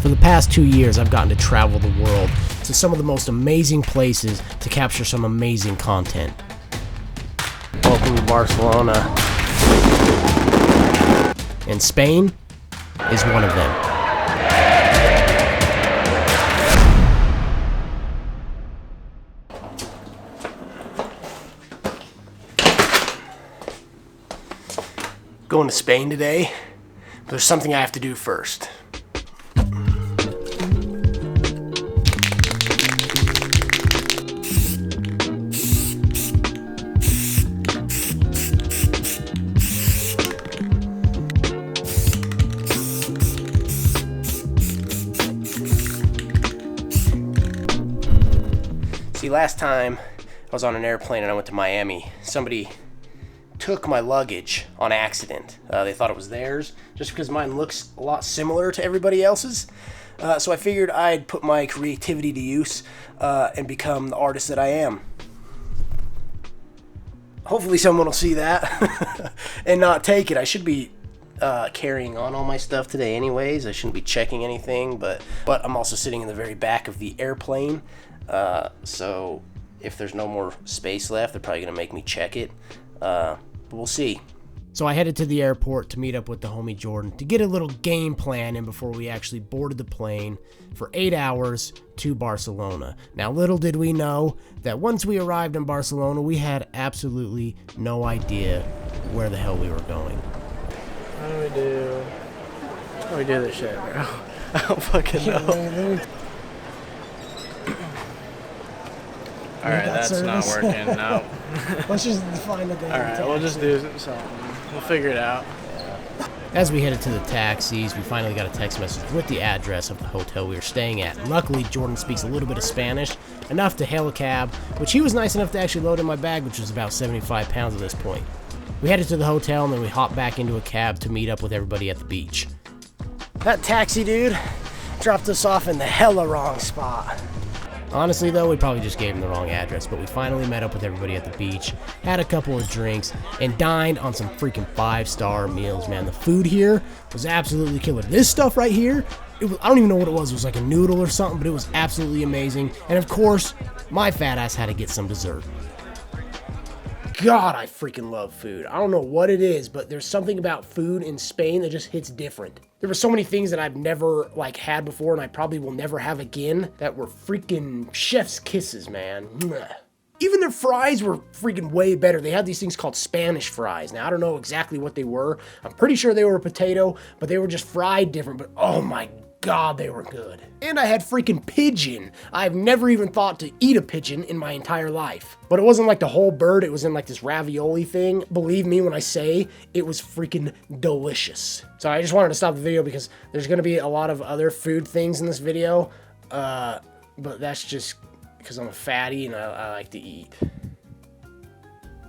For the past 2 years, I've gotten to travel the world to some of the most amazing places to capture some amazing content. Welcome to Barcelona. And Spain is one of them. Going to Spain today, but there's something I have to do first. See, last time I was on an airplane and I went to Miami, somebody took my luggage on accident. They thought it was theirs, just because mine looks a lot similar to everybody else's. So I figured I'd put my creativity to use and become the artist that I am. Hopefully someone will see that and not take it. I should be carrying on all my stuff today anyways. I shouldn't be checking anything, but I'm also sitting in the very back of the airplane. So if there's no more space left, they're probably going to make me check it. But we'll see. So I headed to the airport to meet up with the homie Jordan to get a little game plan in before we actually boarded the plane for 8 hours to Barcelona. Now, little did we know that once we arrived in Barcelona, we had absolutely no idea where the hell we were going. How do we do this shit, bro? I don't fucking know. Alright, that's not working. No. Let's just find a day. Alright, we'll just do something. We'll figure it out. As we headed to the taxis, we finally got a text message with the address of the hotel we were staying at. Luckily, Jordan speaks a little bit of Spanish, enough to hail a cab, which he was nice enough to actually load in my bag, which was about 75 pounds at this point. We headed to the hotel, and then we hopped back into a cab to meet up with everybody at the beach. That taxi dude dropped us off in the hella wrong spot. Honestly, though, we probably just gave him the wrong address, but we finally met up with everybody at the beach, had a couple of drinks, and dined on some freaking 5-star meals, man. The food here was absolutely killer. This stuff right here, I don't even know what it was. It was like a noodle or something, but it was absolutely amazing. And of course, my fat ass had to get some dessert. God, I freaking love food. I don't know what it is, but there's something about food in Spain that just hits different. There were so many things that I've never had before, and I probably will never have again, that were freaking chef's kisses, man. Even their fries were freaking way better. They had these things called Spanish fries. Now, I don't know exactly what they were. I'm pretty sure they were a potato, but they were just fried different. But oh my God, they were good. And I had freaking pigeon. I've never even thought to eat a pigeon in my entire life. But it wasn't like the whole bird. It was in like this ravioli thing. Believe me when I say it was freaking delicious. So I just wanted to stop the video because there's going to be a lot of other food things in this video. But that's just because I'm a fatty and I like to eat.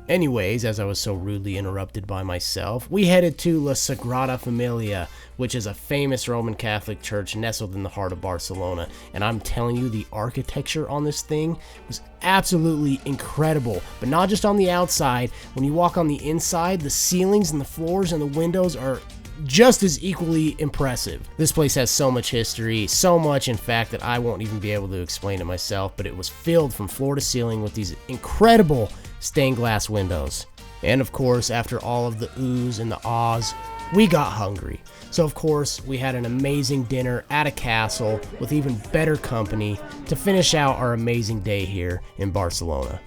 Anyways, as I was so rudely interrupted by myself, we headed to La Sagrada Familia, which is a famous Roman Catholic church nestled in the heart of Barcelona. And I'm telling you, the architecture on this thing was absolutely incredible. But not just on the outside. When you walk on the inside, the ceilings and the floors and the windows are just as equally impressive. This place has so much history, so much in fact that I won't even be able to explain it myself, but it was filled from floor to ceiling with these incredible stained glass windows. And of course, after all of the oohs and the ahs, we got hungry. So of course, we had an amazing dinner at a castle with even better company to finish out our amazing day here in Barcelona.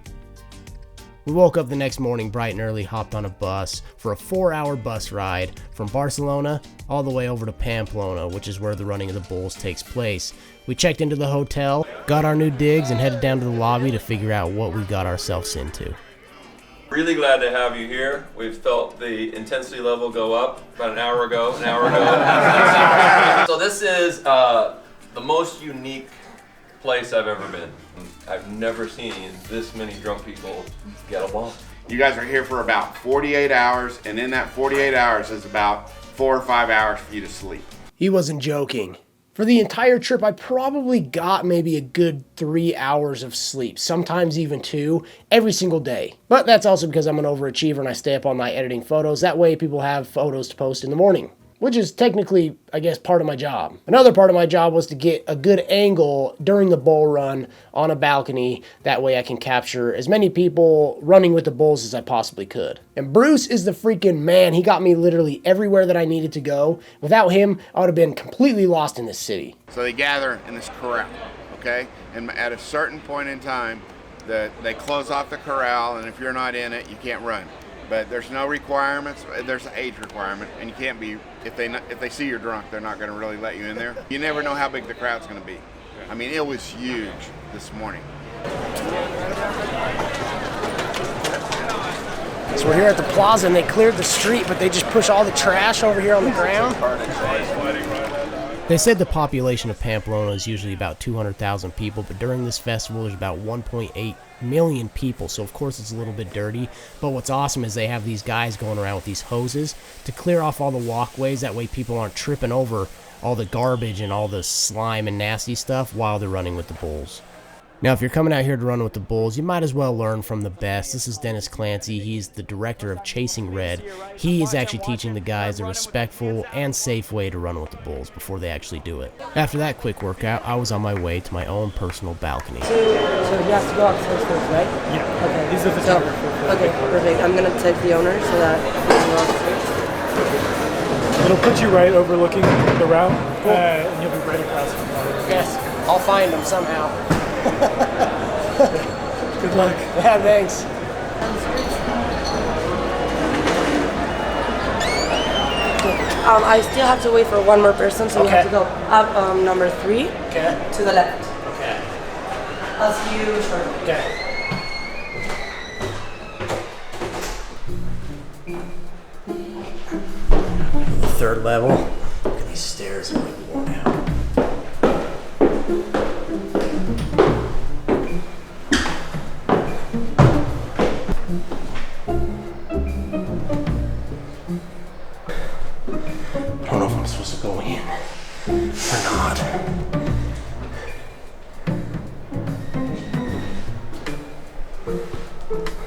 We woke up the next morning bright and early, hopped on a bus for a 4-hour bus ride from Barcelona all the way over to Pamplona, which is where the running of the bulls takes place. We checked into the hotel, got our new digs, and headed down to the lobby to figure out what we got ourselves into. Really glad to have you here. We've felt the intensity level go up about an hour ago. So this is the most unique place I've ever been. I've never seen this many drunk people get along. You guys are here for about 48 hours, and in that 48 hours is about 4 or 5 hours for you to sleep. He wasn't joking. For the entire trip, I probably got maybe a good 3 hours of sleep, sometimes even 2, every single day. But that's also because I'm an overachiever and I stay up all night editing photos. That way people have photos to post in the morning. which is technically, I guess, part of my job. Another part of my job was to get a good angle during the bull run on a balcony. That way I can capture as many people running with the bulls as I possibly could. And Bruce is the freaking man. He got me literally everywhere that I needed to go. Without him, I would have been completely lost in this city. So they gather in this corral, okay? And at a certain point in time, they close off the corral, and if you're not in it, you can't run. But there's no requirements. There's an age requirement, and you can't be. If they see you're drunk, they're not going to really let you in there. You never know how big the crowd's going to be. I mean, it was huge this morning. So we're here at the plaza, and they cleared the street, but they just push all the trash over here on the ground. They said the population of Pamplona is usually about 200,000 people, but during this festival there's about 1.8 million people, so of course it's a little bit dirty. But what's awesome is they have these guys going around with these hoses to clear off all the walkways. That way people aren't tripping over all the garbage and all the slime and nasty stuff while they're running with the bulls. Now, if you're coming out here to run with the bulls, you might as well learn from the best. This is Dennis Clancy. He's the director of Chasing Red. He is actually teaching the guys a respectful and safe way to run with the bulls before they actually do it. After that quick workout, I was on my way to my own personal balcony. So you have to go upstairs first, right? Yeah. Okay. He's the photographer. Okay, perfect. I'm gonna take the owner so that we can go upstairs. It'll put you right overlooking the route, and you'll be right across from the Yes, I'll find them somehow. Good luck. Yeah, thanks. I still have to wait for one more person, so we have to Okay. go up number 3 Okay. to the left. Okay. I'll see you shortly. Okay. The third level. Look at these stairs, are like worn out. I don't know if I'm supposed to go in or not.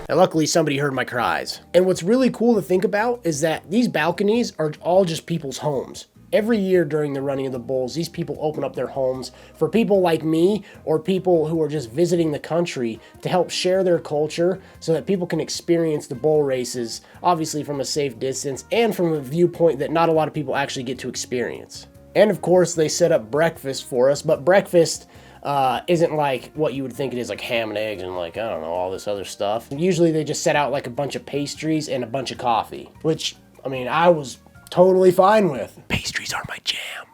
And luckily somebody heard my cries. And what's really cool to think about is that these balconies are all just people's homes. Every year during the running of the bulls, these people open up their homes for people like me or people who are just visiting the country to help share their culture so that people can experience the bull races, obviously from a safe distance and from a viewpoint that not a lot of people actually get to experience. And of course, they set up breakfast for us, but breakfast isn't like what you would think it is, like ham and eggs and like, I don't know, all this other stuff. Usually they just set out like a bunch of pastries and a bunch of coffee, which, I mean, I was totally fine with. Pastries are my jam.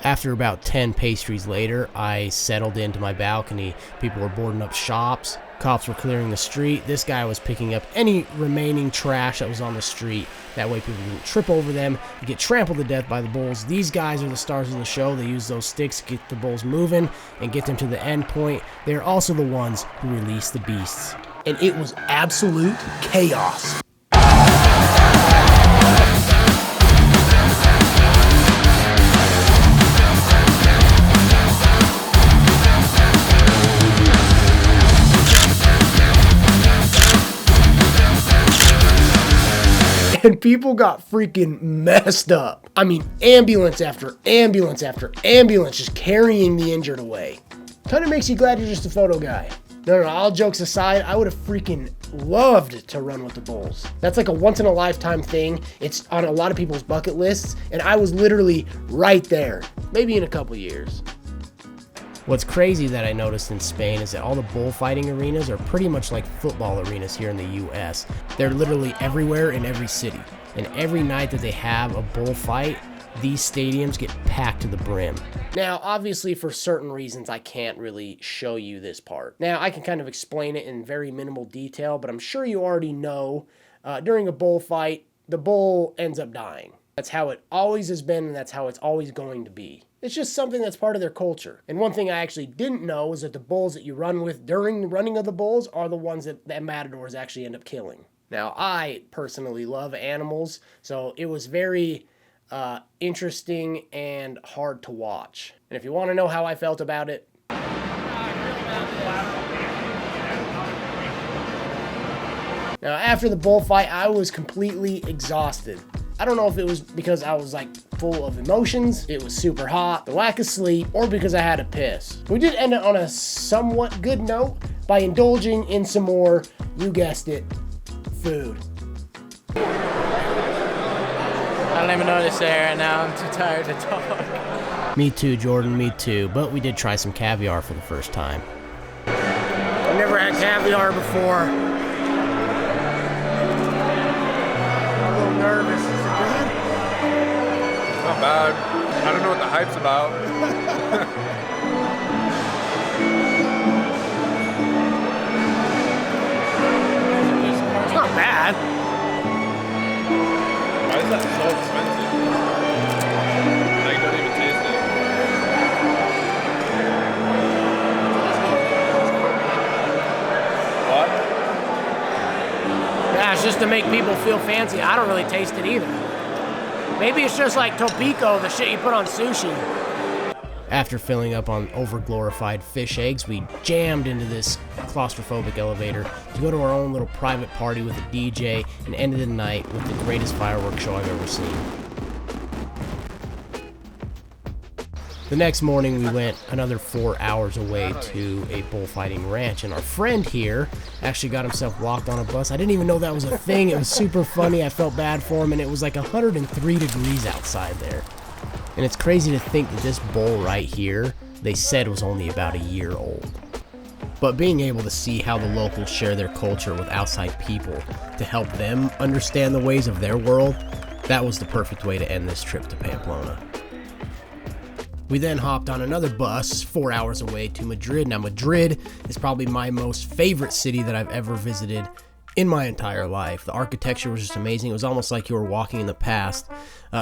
After about 10 pastries later, I settled into my balcony. People were boarding up shops. Cops were clearing the street. This guy was picking up any remaining trash that was on the street. That way people didn't trip over them and get trampled to death by the bulls. These guys are the stars of the show. They use those sticks to get the bulls moving and get them to the end point. They're also the ones who release the beasts. And it was absolute chaos. And people got freaking messed up. I mean, ambulance after ambulance after ambulance just carrying the injured away. Kind of makes you glad you're just a photo guy. No, all jokes aside, I would have freaking loved to run with the bulls. That's like a once-in-a-lifetime thing. It's on a lot of people's bucket lists, and I was literally right there. Maybe in a couple years. What's crazy that I noticed in Spain is that all the bullfighting arenas are pretty much like football arenas here in the US. They're literally everywhere in every city. And every night that they have a bullfight, these stadiums get packed to the brim. Now, obviously for certain reasons, I can't really show you this part. Now, I can kind of explain it in very minimal detail, but I'm sure you already know during a bullfight, the bull ends up dying. That's how it always has been, and that's how it's always going to be. It's just something that's part of their culture. And one thing I actually didn't know is that the bulls that you run with during the running of the bulls are the ones that matadors actually end up killing. Now, I personally love animals, so it was very interesting and hard to watch. And if you want to know how I felt about it, now after the bullfight, I was completely exhausted. I don't know if it was because I was like full of emotions, it was super hot, the lack of sleep, or because I had to piss. We did end it on a somewhat good note by indulging in some more, you guessed it, food. I don't even know what to say right now. I'm too tired to talk. Me too, Jordan, me too. But we did try some caviar for the first time. I've never had caviar before. I'm a little nervous. Is it good? Not bad. I don't know what the hype's about. It's not bad. Why is that so expensive? Like, don't even taste it. What? Yeah, it's just to make people feel fancy. I don't really taste it either. Maybe it's just like topiko, the shit you put on sushi. After filling up on overglorified fish eggs, we jammed into this claustrophobic elevator to go to our own little private party with a DJ and ended the night with the greatest fireworks show I've ever seen. The next morning, we went another 4 hours away to a bullfighting ranch, and our friend here actually got himself walked on a bus. I didn't even know that was a thing. It was super funny. I felt bad for him, and it was like 103 degrees outside there. And it's crazy to think that this bull right here, they said was only about a year old. But being able to see how the locals share their culture with outside people to help them understand the ways of their world, that was the perfect way to end this trip to Pamplona. We then hopped on another bus 4 hours away to Madrid. Now, Madrid is probably my most favorite city that I've ever visited in my entire life. The architecture was just amazing. It was almost like you were walking in the past.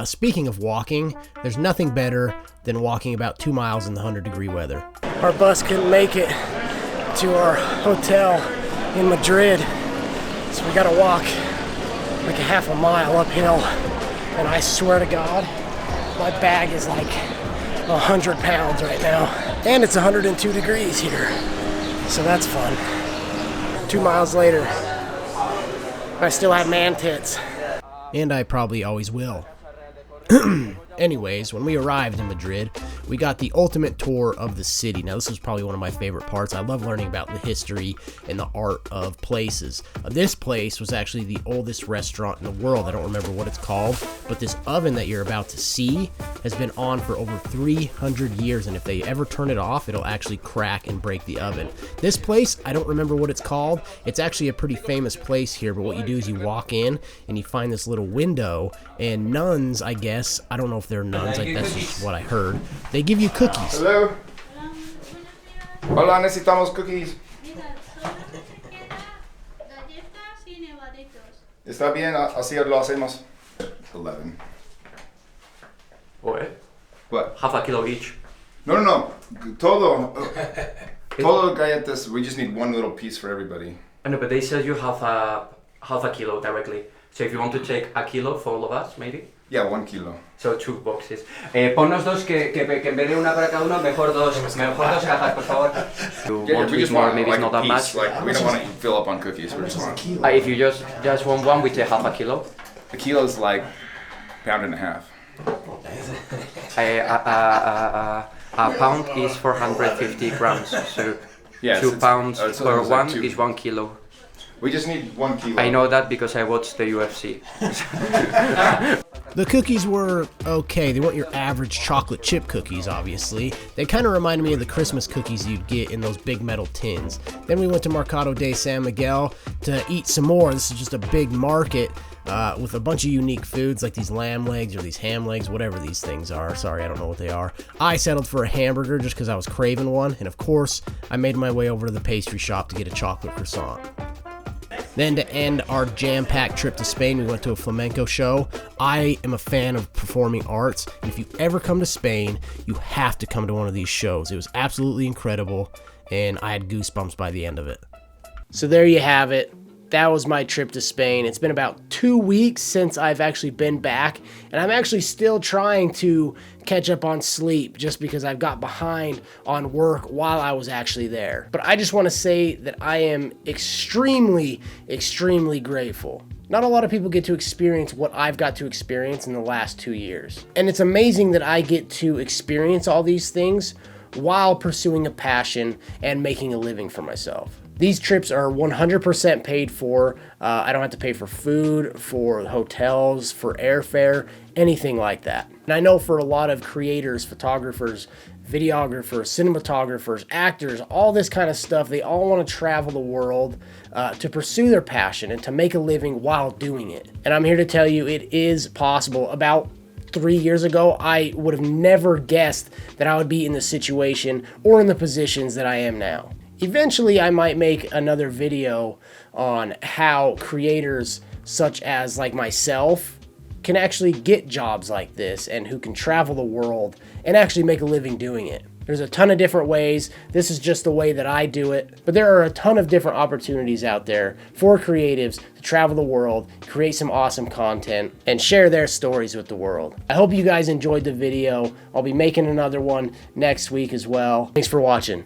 Speaking of walking, there's nothing better than walking about 2 miles in the 100-degree weather. Our bus couldn't make it to our hotel in Madrid, so we gotta walk like a half a mile uphill. And I swear to God, my bag is like 100 pounds right now. And it's 102 degrees here, so that's fun. 2 miles later, I still have man tits. And I probably always will. Anyways, when we arrived in Madrid, we got the ultimate tour of the city. Now, this was probably one of my favorite parts. I love learning about the history and the art of places. This place was actually the oldest restaurant in the world. I don't remember what it's called, but this oven that you're about to see has been on for over 300 years, and if they ever turn it off, it'll actually crack and break the oven. This place, I don't remember what it's called. It's actually a pretty famous place here, but what you do is you walk in and you find this little window, and nuns, I guess, I don't know if they're nuns, like that's just what I heard, they give you cookies. Hello. Hola, necesitamos cookies. Está bien, así lo hacemos. 11. What? What? Half a kilo each. No. Todo. Todo galletas. We just need one little piece for everybody. I know, but they sell you half a kilo directly. So if you want to take a kilo for all of us, maybe? Yeah, 1 kilo. So 2 boxes. Ponnos dos que en vez de una para cada uno, mejor dos cajas, por favor. You Yeah, want we to just eat more, want maybe like it's not a that piece. much. Like we don't want to fill up on cookies. We just want If you just want one, we take half a kilo. a kilo is like £1.5 pounds. A pound is 450 grams. So Yeah, 2 pounds so per it's one like 2. is 1 kilo. We just need 1 kilo. I know that because I watched the UFC. The cookies were okay. They weren't your average chocolate chip cookies, obviously. They kind of reminded me of the Christmas cookies you'd get in those big metal tins. Then we went to Mercado de San Miguel to eat some more. This is just a big market with a bunch of unique foods like these lamb legs or these ham legs, whatever these things are. Sorry, I don't know what they are. I settled for a hamburger just because I was craving one. And of course, I made my way over to the pastry shop to get a chocolate croissant. Then to end our jam-packed trip to Spain, we went to a flamenco show. I am a fan of performing arts, and if you ever come to Spain, you have to come to one of these shows. It was absolutely incredible, and I had goosebumps by the end of it. So there you have it. that was my trip to Spain. It's been about 2 weeks since I've actually been back, and I'm actually still trying to catch up on sleep just because I've got behind on work while I was actually there. But I just want to say that I am extremely, extremely grateful. Not a lot of people get to experience what I've got to experience in the last 2 years. And it's amazing that I get to experience all these things while pursuing a passion and making a living for myself. These trips are 100% paid for. I don't have to pay for food, for hotels, for airfare, anything like that. And I know for a lot of creators, photographers, videographers, cinematographers, actors, all this kind of stuff, they all want to travel the world to pursue their passion and to make a living while doing it. And I'm here to tell you it is possible. About 3 years ago, I would have never guessed that I would be in the situation or in the positions that I am now. Eventually, I might make another video on how creators such as like myself can actually get jobs like this and who can travel the world and actually make a living doing it. There's a ton of different ways. This is just the way that I do it. But there are a ton of different opportunities out there for creatives to travel the world, create some awesome content, and share their stories with the world. I hope you guys enjoyed the video. I'll be making another one next week as well. Thanks for watching.